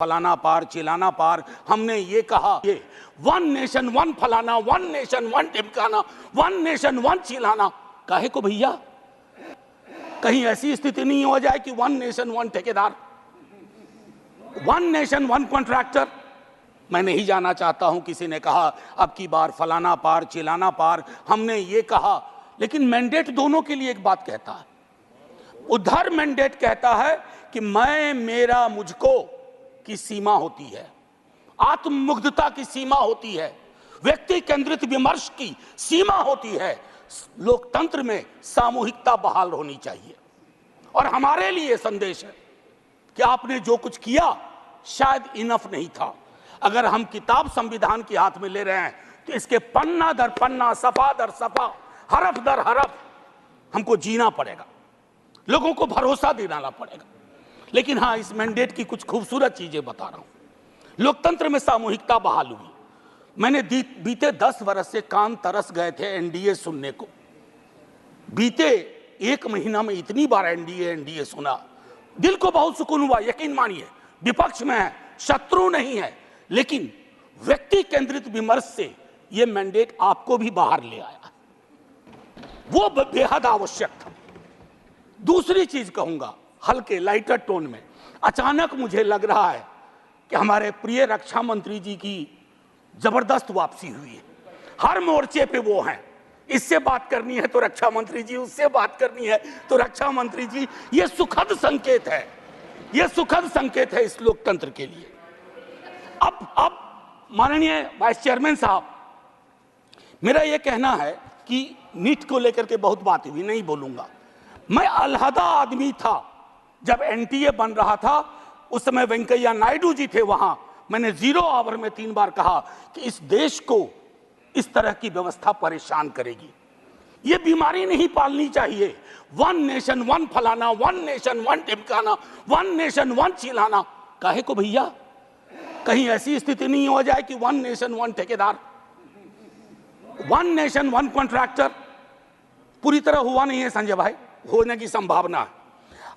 फलाना पार चिलाना पार, हमने ये कहा ये वन नेशन वन फलाना, वन नेशन वन टिमकाना, वन नेशन वन चिलाना। काहे को भैया, कहीं ऐसी स्थिति नहीं हो जाए कि वन नेशन वन ठेकेदार, वन नेशन वन कॉन्ट्रैक्टर। मैं नहीं जाना चाहता हूं, किसी ने कहा अब की बार फलाना पार चिलाना पार, हमने ये कहा। लेकिन मैंडेट दोनों के लिए एक बात कहता है। उधर मैंडेट कहता है कि मैं मेरा मुझको की सीमा होती है, आत्ममुग्धता की सीमा होती है, व्यक्ति केंद्रित विमर्श की सीमा होती है। लोकतंत्र में सामूहिकता बहाल होनी चाहिए। और हमारे लिए संदेश है कि आपने जो कुछ किया शायद इनफ नहीं था। अगर हम किताब संविधान के हाथ में ले रहे हैं तो इसके पन्ना दर पन्ना, सफा दर सफा, हरफ दर हरफ हमको जीना पड़ेगा, लोगों को भरोसा दिलाना पड़ेगा। लेकिन हाँ, इस मैंडेट की कुछ खूबसूरत चीजें बता रहा हूं। लोकतंत्र में सामूहिकता बहाल हुई। मैंने बीते 10 वर्ष से कान तरस गए थे एनडीए सुनने को। बीते 1 महीना में इतनी बार एनडीए सुना, दिल को बहुत सुकून हुआ। यकीन मानिए, विपक्ष में है, शत्रु नहीं है, लेकिन व्यक्ति केंद्रित विमर्श से यह मैंडेट आपको भी बाहर ले आया, वो बेहद आवश्यक था। दूसरी चीज कहूंगा, हल्के लाइटर टोन में, अचानक मुझे लग रहा है कि हमारे प्रिय रक्षा मंत्री जी की जबरदस्त वापसी हुई है। हर मोर्चे पे वो हैं। इससे बात करनी है तो रक्षा मंत्री जी, उससे बात करनी है तो रक्षा मंत्री जी। ये सुखद संकेत है, ये सुखद संकेत है इस लोकतंत्र के लिए। अब माननीय वाइस चेयरमैन साहब, मेरा ये कहना है कि नीट को लेकर के बहुत बात हुई, नहीं बोलूंगा। मैं अलहदा आदमी था जब एनटीए बन रहा था, उस समय वेंकैया नायडू जी थे वहां। मैंने 0 आवर में 3 बार कहा कि इस देश को इस तरह की व्यवस्था परेशान करेगी, ये बीमारी नहीं पालनी चाहिए। वन नेशन वन फलाना, वन नेशन वन टिमकाना, वन नेशन वन चिलाना। काहे को भैया, कहीं ऐसी स्थिति नहीं हो जाए कि वन नेशन वन ठेकेदार, वन नेशन वन कॉन्ट्रैक्टर। पूरी तरह हुआ नहीं है संजय भाई, होने की संभावना है।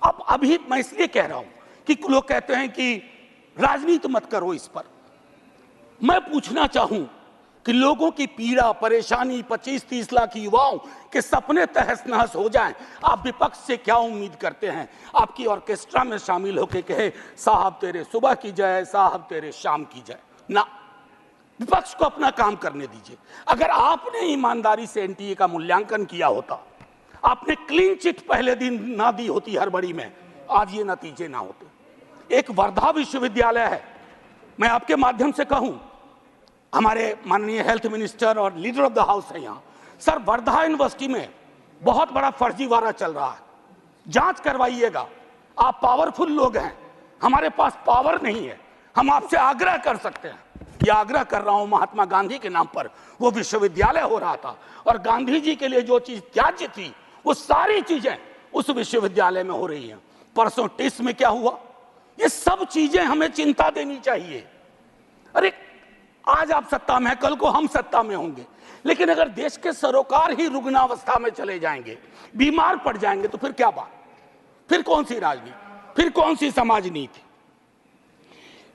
अब अभी मैं इसलिए कह रहा हूं कि लोग कहते हैं कि राजनीति मत करो इस पर। मैं पूछना चाहूं कि लोगों की पीड़ा परेशानी, 25-30 लाख युवाओं के सपने तहस नहस हो जाएं, आप विपक्ष से क्या उम्मीद करते हैं? आपकी ऑर्केस्ट्रा में शामिल होकर कहे साहब तेरे सुबह की जय, साहब तेरे शाम की जय। ना, विपक्ष को अपना काम करने दीजिए। अगर आपने ईमानदारी से एनटीए का मूल्यांकन किया होता, आपने क्लीन चिट पहले दिन ना दी होती हड़बड़ी में, आज ये नतीजे ना होते। एक वर्धा विश्वविद्यालय है, मैं आपके माध्यम से कहूं, हमारे माननीय हेल्थ मिनिस्टर और लीडर ऑफ द हाउस है यहाँ। सर, वर्धा यूनिवर्सिटी में बहुत बड़ा फर्जीवाड़ा चल रहा है, जांच करवाइएगा। आप पावरफुल लोग हैं, हमारे पास पावर नहीं है। हम आपसे आग्रह कर सकते हैं, यह आग्रह कर रहा हूं महात्मा गांधी के नाम पर। वो विश्वविद्यालय हो रहा था और गांधी जी के लिए जो चीज त्याज्य थी, वो सारी चीजें उस विश्वविद्यालय में हो रही हैं। परसों टिस में क्या हुआ, ये सब चीजें हमें चिंता देनी चाहिए। अरे, आज आप सत्ता में हैं, कल को हम सत्ता में होंगे, लेकिन अगर देश के सरोकार ही रुग्णावस्था में चले जाएंगे, बीमार पड़ जाएंगे, तो फिर क्या बात, फिर कौन सी राजनीति, फिर कौन सी समाज नीति?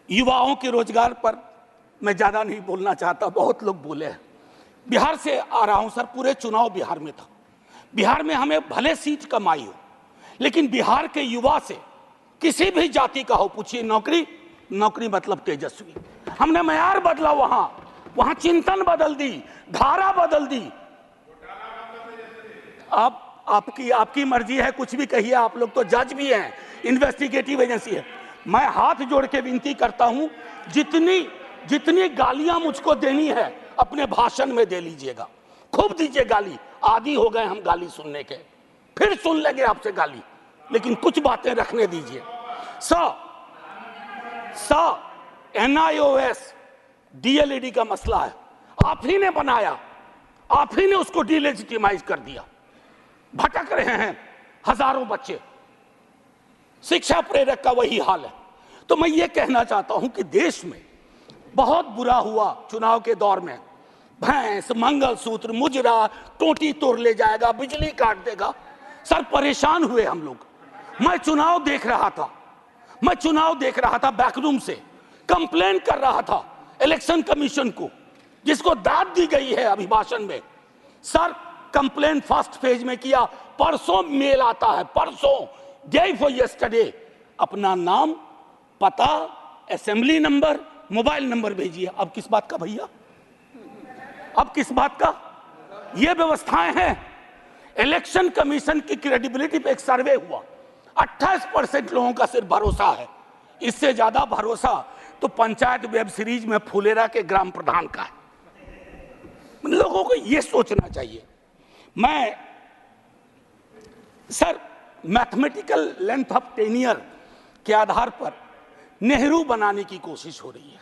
युवाओं के रोजगार पर मैं ज्यादा नहीं बोलना चाहता, बहुत लोग बोले हैं। बिहार से आ रहा हूं सर, पूरे चुनाव बिहार में था। बिहार में हमें भले सीट कम आई हो, लेकिन बिहार के युवा से किसी भी जाति का हो, पूछिए नौकरी, नौकरी मतलब तेजस्वी। हमने मयार बदला, वहां चिंतन बदल दी, धारा बदल दी। आपकी मर्जी है, कुछ भी कहिए, आप लोग तो जज भी हैं, इन्वेस्टिगेटिव एजेंसी है। मैं हाथ जोड़ के विनती करता हूं, जितनी गालियां मुझको देनी है अपने भाषण में दे लीजिएगा, खूब दीजिए गाली। आदी हो गए हम गाली सुनने के, फिर सुन लेंगे आपसे गाली, लेकिन कुछ बातें रखने दीजिए। NIOS DLED का मसला है, आप ही ने बनाया, आप ही ने उसको डिलेजिटिमाइज कर दिया। भटक रहे हैं हजारों बच्चे, शिक्षा प्रेरक का वही हाल है। तो मैं ये कहना चाहता हूं कि देश में बहुत बुरा हुआ चुनाव के दौर में। भैंस, मंगलसूत्र, मुजरा, टोटी तोड़ ले जाएगा, बिजली काट देगा। सर, परेशान हुए हम लोग। मैं चुनाव देख रहा था बैकरूम से, कंप्लेन कर रहा था इलेक्शन कमीशन को, जिसको दाद दी गई है अभिभाषण में। सर कंप्लेन फर्स्ट फेज में किया, परसों मेल आता है, परसों, डे फॉर यस्टरडे, अपना नाम, पता, असेंबली नंबर, मोबाइल नंबर भेजिए। अब किस बात का भैया, अब किस बात का? ये व्यवस्थाएं हैं। इलेक्शन कमीशन की क्रेडिबिलिटी पे एक सर्वे हुआ, 28% लोगों का सिर्फ भरोसा है। इससे ज्यादा भरोसा तो पंचायत वेब सीरीज में फुलेरा के ग्राम प्रधान का है। लोगों को यह सोचना चाहिए। मैं sir mathematical length of tenure के आधार पर नेहरू बनाने की कोशिश हो रही है।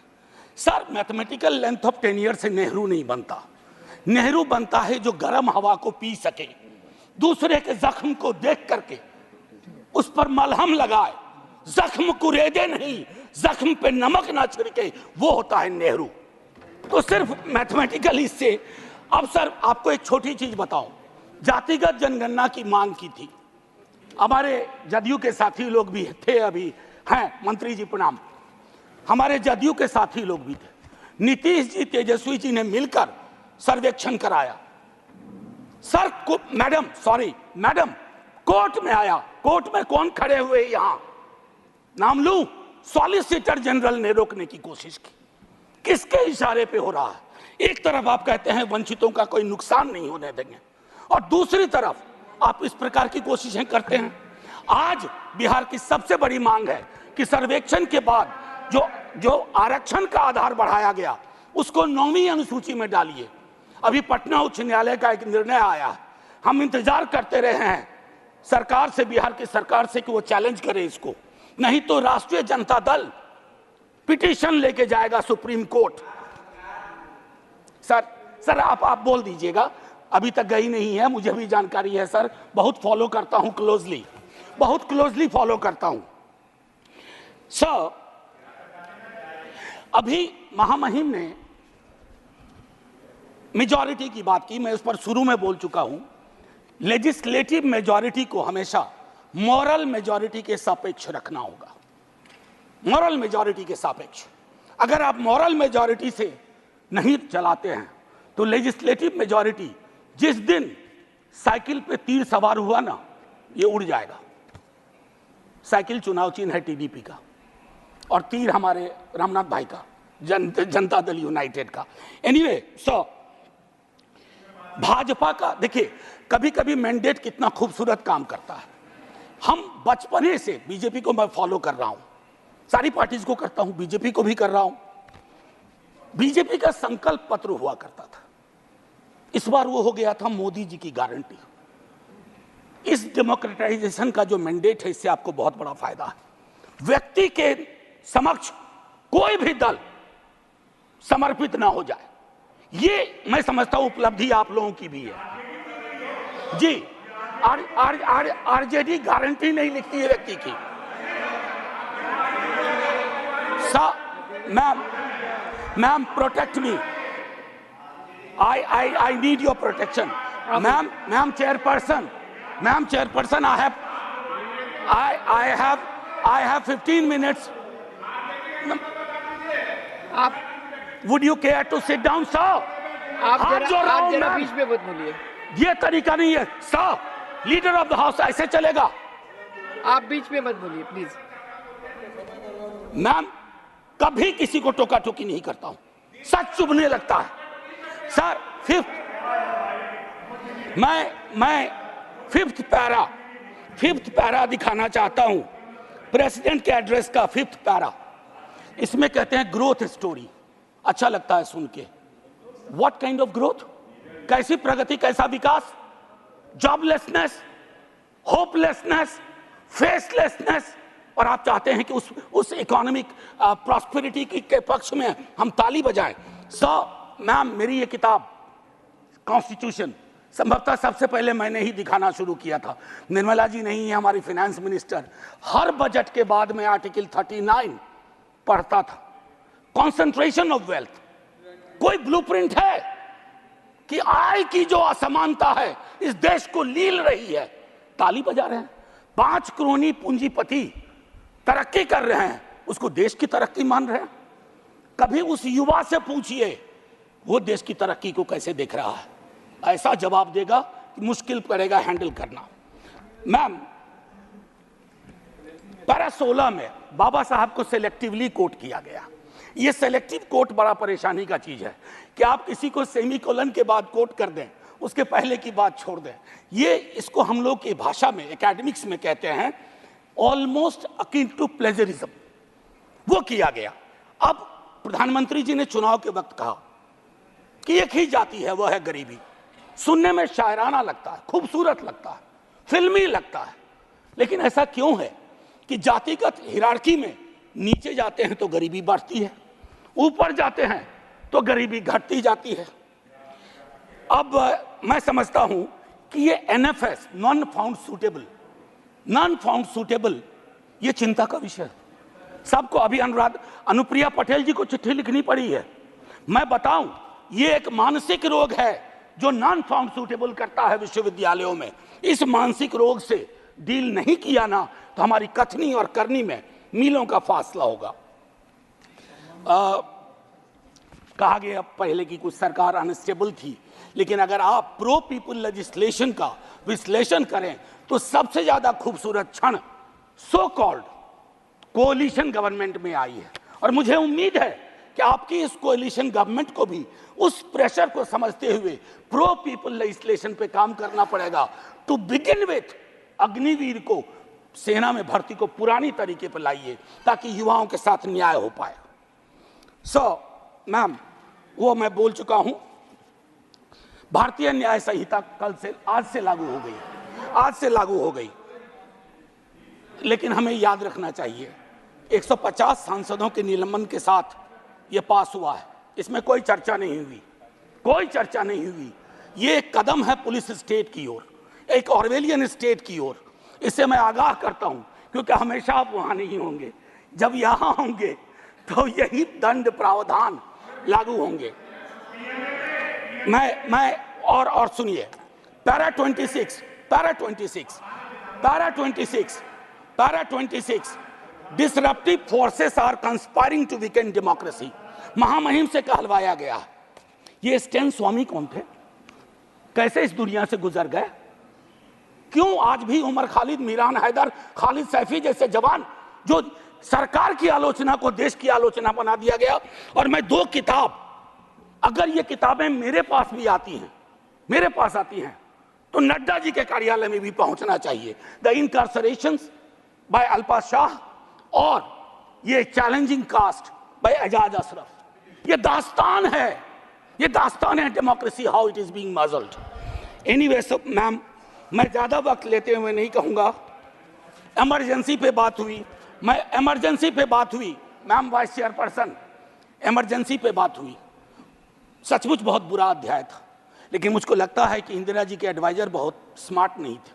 Sir mathematical length of tenure से नेहरू नहीं बनता। नेहरू बनता है जो गर्म हवा को पी सके, दूसरे के जख्म को देख करके उस पर मलहम लगाए, जख्म कुरेदे नहीं, जख्म पे नमक ना छिड़के, वो होता है नेहरू। तो सिर्फ मैथमेटिकल इससे। अब सर आपको एक छोटी चीज बताऊं, जातिगत जनगणना की मांग की थी, हमारे जदयू के साथी लोग भी थे, अभी हैं मंत्री जी प्रणाम, हमारे जदयू के साथी लोग भी थे। नीतीश जी, तेजस्वी जी ने मिलकर सर्वेक्षण कराया। सर मैडम कोर्ट में आया, कोर्ट में कौन खड़े हुए यहां, नाम लूं, सॉलिसिटर जनरल ने रोकने की कोशिश की। किसके इशारे पे हो रहा है? एक तरफ आप कहते हैं वंचितों का कोई नुकसान नहीं होने देंगे, और दूसरी तरफ आप इस प्रकार की कोशिशें करते हैं। आज बिहार की सबसे बड़ी मांग है कि सर्वेक्षण के बाद जो आरक्षण का आधार बढ़ाया गया उसको 9वीं अनुसूची में डालिए। अभी पटना उच्च न्यायालय का एक निर्णय आया, हम इंतजार करते रहे हैं सरकार से, बिहार की सरकार से कि वो चैलेंज करे इसको, नहीं तो राष्ट्रीय जनता दल पिटीशन लेके जाएगा सुप्रीम कोर्ट। सर आप बोल दीजिएगा, अभी तक गई नहीं है, मुझे भी जानकारी है सर, बहुत फॉलो करता हूं क्लोजली, बहुत क्लोजली फॉलो करता हूं। सर अभी महामहिम ने मेजॉरिटी की बात की, मैं उस पर शुरू में बोल चुका हूं। लेजिस्लेटिव मेजॉरिटी को हमेशा मॉरल मेजॉरिटी के सापेक्ष रखना होगा, मॉरल मेजॉरिटी के सापेक्ष। अगर आप मॉरल मेजॉरिटी से नहीं चलाते हैं तो लेजिस्लेटिव मेजॉरिटी जिस दिन साइकिल पे तीर सवार हुआ ना, ये उड़ जाएगा। साइकिल चुनाव चिन्ह है टीडीपी का, और तीर हमारे रामनाथ भाई का, जनता दल यूनाइटेड का। एनीवे सो भाजपा का देखिए, कभी कभी मैंडेट कितना खूबसूरत काम करता है। हम बचपने से बीजेपी को मैं फॉलो कर रहा हूं, सारी पार्टीज को करता हूं, बीजेपी को भी कर रहा हूं। बीजेपी का संकल्प पत्र हुआ करता था, इस बार वो हो गया था मोदी जी की गारंटी। इस डेमोक्रेटाइजेशन का जो मैंडेट है, इससे आपको बहुत बड़ा फायदा है। व्यक्ति के समक्ष कोई भी दल समर्पित ना हो जाए, ये मैं समझता हूं उपलब्धि आप लोगों की भी है जी। आरजेडी गारंटी नहीं लिखती है व्यक्ति की। Ma'am protect me, I need your protection. Ma'am chairperson, I have 15 minutes. आप Would you care to sit down, sir? आप जरा बीच में मत बोलिए, ये तरीका नहीं है sir, leader of the house ऐसे चलेगा? आप बीच में मत बोलिए प्लीज। मैम कभी किसी को टोका टोकी नहीं करता हूं, सच चुभने लगता है सर। मैं फिफ्थ पैरा दिखाना चाहता हूं, प्रेसिडेंट के एड्रेस का 5th पैरा। इसमें कहते हैं ग्रोथ स्टोरी, अच्छा लगता है सुन के। व्हाट काइंड ऑफ ग्रोथ, कैसी प्रगति, कैसा विकास? Joblessness, hopelessness, फेसलेसनेस। और आप चाहते हैं कि उस इकोनॉमिक प्रॉस्पेरिटी के पक्ष में हम ताली बजाएं। मैम मेरी ये किताब कॉन्स्टिट्यूशन संभवतः सबसे पहले मैंने ही दिखाना शुरू किया था, निर्मला जी नहीं है हमारी फाइनेंस मिनिस्टर। हर बजट के बाद में आर्टिकल 39 पढ़ता था। कॉन्सेंट्रेशन ऑफ वेल्थ, कोई ब्लूप्रिंट है कि आय की जो असमानता है इस देश को लील रही है, ताली बजा रहे हैं। 5 करोड़ पूंजीपति तरक्की कर रहे हैं, उसको देश की तरक्की मान रहे हैं। कभी उस युवा से पूछिए वो देश की तरक्की को कैसे देख रहा है, ऐसा जवाब देगा कि मुश्किल पड़ेगा हैंडल करना। मैम, पैरा 16 में बाबा साहब को सेलेक्टिवली कोट किया गया। ये सेलेक्टिव कोट बड़ा परेशानी का चीज है कि आप किसी को सेमीकोलन के बाद कोट कर दें, उसके पहले की बात छोड़ दें। ये इसको हम लोग की भाषा में, एकेडमिक्स में कहते हैं ऑलमोस्ट अकिन टू प्लेजरिज्म। वो किया गया। अब प्रधानमंत्री जी ने चुनाव के वक्त कहा कि एक ही जाति है, वह है गरीबी। सुनने में शायराना लगता है, खूबसूरत लगता है, फिल्मी लगता है, लेकिन ऐसा क्यों है कि जातिगत हिरार्की में नीचे जाते हैं तो गरीबी बढ़ती है, ऊपर जाते हैं तो गरीबी घटती जाती है। अब मैं समझता हूं कि ये NFS, नॉन फाउंड सूटेबल, ये चिंता का विषय है सबको। अभी अनुप्रिया पटेल जी को चिट्ठी लिखनी पड़ी है। मैं बताऊं, ये एक मानसिक रोग है जो नॉन फाउंड सूटेबल करता है विश्वविद्यालयों में। इस मानसिक रोग से डील नहीं किया ना तो हमारी कथनी और करनी में मीलों का फासला होगा। कहा गया पहले की कुछ सरकार अनस्टेबल थी, लेकिन अगर आप प्रो पीपल लेजिस्लेशन का विश्लेषण करें तो सबसे ज्यादा खूबसूरत क्षण सो कॉल्ड कोalition गवर्नमेंट में आई है। और मुझे उम्मीद है कि आपकी इस कोalition गवर्नमेंट को भी उस प्रेशर को समझते हुए प्रो पीपल लेजिस्लेशन पे काम करना पड़ेगा। टू बिगिन विथ, अग्निवीर को सेना में भर्ती को पुरानी तरीके पर लाइए ताकि युवाओं के साथ न्याय हो पाए। मैम, वो मैं बोल चुका हूं। भारतीय न्याय संहिता आज से लागू हो गई, लेकिन हमें याद रखना चाहिए 150 सांसदों के निलंबन के साथ यह पास हुआ है। इसमें कोई चर्चा नहीं हुई। ये एक कदम है पुलिस स्टेट की ओर, एक ऑर्वेलियन स्टेट की ओर। इससे मैं आगाह करता हूं, क्योंकि हमेशा आप वहां नहीं होंगे। जब यहां होंगे तो यही दंड प्रावधान लागू होंगे। मैं और सुनिए, para 26 disruptive forces are conspiring to weaken democracy. महामहिम से कहलवाया गया। ये स्टैन स्वामी कौन थे? कैसे इस दुनिया से गुजर गए? क्यों आज भी उमर खालिद, मीरान हैदर, खालिद सैफी जैसे जवान जो सरकार की आलोचना को देश की आलोचना बना दिया गया। और मैं 2 किताब, अगर ये किताबें मेरे पास आती हैं तो नड्डा जी के कार्यालय में भी पहुंचना चाहिए। The incarcerations by Alpa Shah और ये challenging caste by Ajaz Ashraf. ये दास्तान है democracy, how it is being muzzled. Anyway, ma'am, मैं ज्यादा वक्त लेते हुए नहीं कहूंगा। इमरजेंसी पे बात हुई, मैम वाइस चेयरपर्सन, इमरजेंसी पे बात हुई। सचमुच बहुत बुरा अध्याय था, लेकिन मुझको लगता है कि इंदिरा जी के एडवाइजर बहुत स्मार्ट नहीं थे।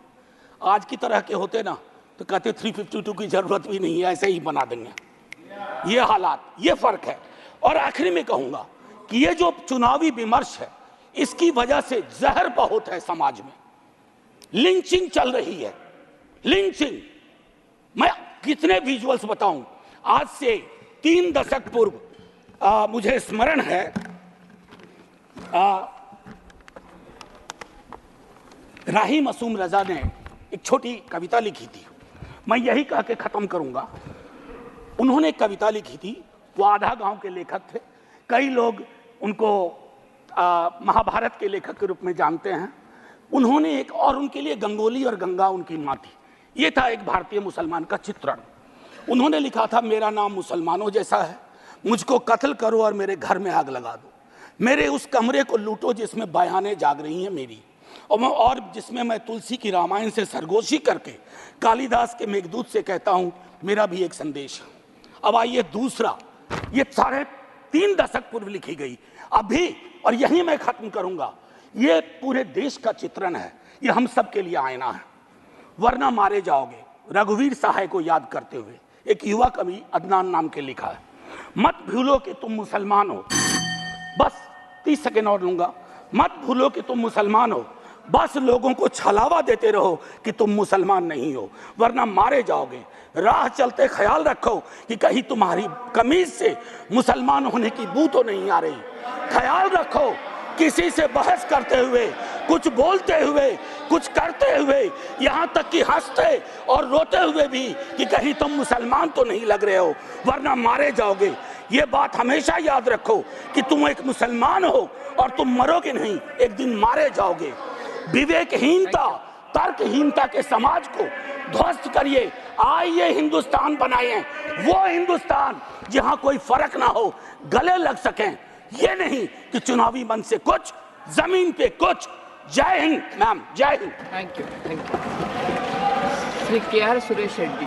आज की तरह के होते ना तो कहते 352 की जरूरत भी नहीं है, ऐसे ही बना देंगे। ये हालात, ये फर्क है। और आखिरी में कहूंगा कि ये जो चुनावी विमर्श है, इसकी वजह से जहर बहुत है समाज में। लिंचिंग चल रही है, लिंचिंग। मैं कितने विजुअल्स बताऊं। आज से 3 दशक पूर्व मुझे स्मरण है, राही मासूम रजा ने एक छोटी कविता लिखी थी। मैं यही कह के खत्म करूंगा। उन्होंने एक कविता लिखी थी, वो आधा गांव के लेखक थे। कई लोग उनको महाभारत के लेखक के रूप में जानते हैं। उन्होंने एक, और उनके लिए गंगोली और गंगा उनकी माँ थी। ये था एक भारतीय मुसलमान का चित्रण। उन्होंने लिखा था, मेरा नाम मुसलमानों जैसा है, मुझको कत्ल करो और मेरे घर में आग लगा दो, मेरे उस कमरे को लूटो जिसमें बयानें जाग रही हैं मेरी, और जिसमें मैं तुलसी की रामायण से सरगोशी करके कालिदास के मेघदूत से कहता हूं मेरा भी एक संदेश। अब आइए दूसरा, ये 3.5 दशक पूर्व लिखी गई अभी, और यही मैं खत्म करूंगा। ये पूरे देश का चित्रण है, ये हम सब के लिए आईना है। वरना मारे जाओगे, रघुवीर सहाय को याद करते हुए एक युवा कवि अदनान नाम के लिखा है। मत भूलो कि तुम मुसलमान हो, बस 30 सेकेंड और लूंगा। मत भूलो कि तुम मुसलमान हो, बस लोगों को छलावा देते रहो कि तुम मुसलमान नहीं हो, वरना मारे जाओगे। राह चलते ख्याल रखो कि कहीं तुम्हारी कमीज से मुसलमान होने की बू तो नहीं आ रही। ख्याल रखो किसी से बहस करते हुए, कुछ बोलते हुए, कुछ करते हुए, यहाँ तक कि हंसते और रोते हुए भी कि कहीं तुम मुसलमान तो नहीं लग रहे हो, वरना मारे जाओगे। ये बात हमेशा याद रखो कि तुम एक मुसलमान हो और तुम मरोगे नहीं, एक दिन मारे जाओगे। विवेकहीनता, तर्कहीनता के समाज को ध्वस्त करिए। आइए हिंदुस्तान बनाएं, वो हिंदुस्तान जहां कोई फर्क ना हो, गले लग सकें। ये नहीं कि चुनावी मंच से कुछ, जमीन पे कुछ। जय हिंद मैम, जय हिंद। Thank you. श्री के आर सुरेश रेड्डी।